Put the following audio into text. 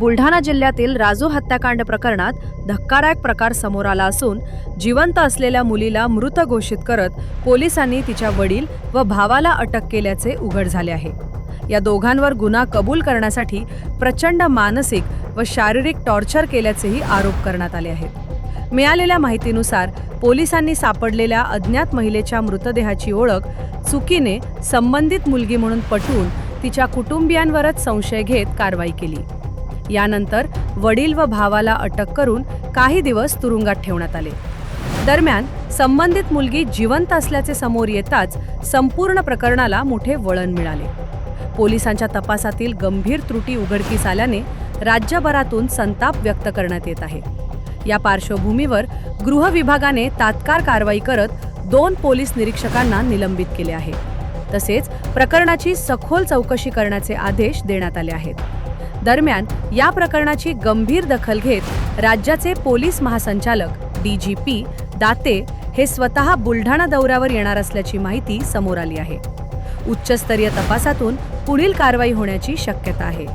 बुलढाणा जिल्ह्यातील राजू हत्याकांड प्रकरणात धक्कादायक प्रकार समोर आला असून जिवंत असलेल्या मुलीला मृत घोषित करत पोलिसांनी तिच्या वडील व भावाला अटक केल्याचे उघड झाले आहे। या दोघांवर गुन्हा कबूल करण्यासाठी प्रचंड मानसिक व शारीरिक टॉर्चर केल्याचेही आरोप करण्यात आले आहेत। मिळालेल्या माहितीनुसार पोलिसांनी सापडलेल्या अज्ञात महिलेच्या मृतदेहाची ओळख चुकीने संबंधित मुलगी म्हणून पटवून तिच्या कुटुंबियांवरच संशय घेत कारवाई केली। यानंतर वडील व भावाला अटक करून काही दिवस तुरुंगात ठेवण्यात आले। दरम्यान संबंधित मुलगी जिवंत असल्याचे समोर येताच संपूर्ण प्रकरणाला मोठे वळण मिळाले। पोलिसांच्या तपासातील गंभीर त्रुटी उघडकीस आल्याने राज्यभरातून संताप व्यक्त करण्यात येत आहे। या पार्श्वभूमीवर गृह विभागाने तात्काळ कारवाई करत 2 पोलीस निरीक्षकांना निलंबित केले आहे। तसेच प्रकरणाची सखोल चौकशी करण्याचे आदेश देण्यात आले आहेत। दरम्यान या प्रकरणाची गंभीर दखल घेत राज्याचे पोलीस महासंचालक DGP दाते हे स्वतः बुलढाणा दौऱ्यावर येणार असल्याची माहिती समोर आली आहे। उच्चस्तरीय तपासातून पुढील कारवाई होण्याची शक्यता आहे।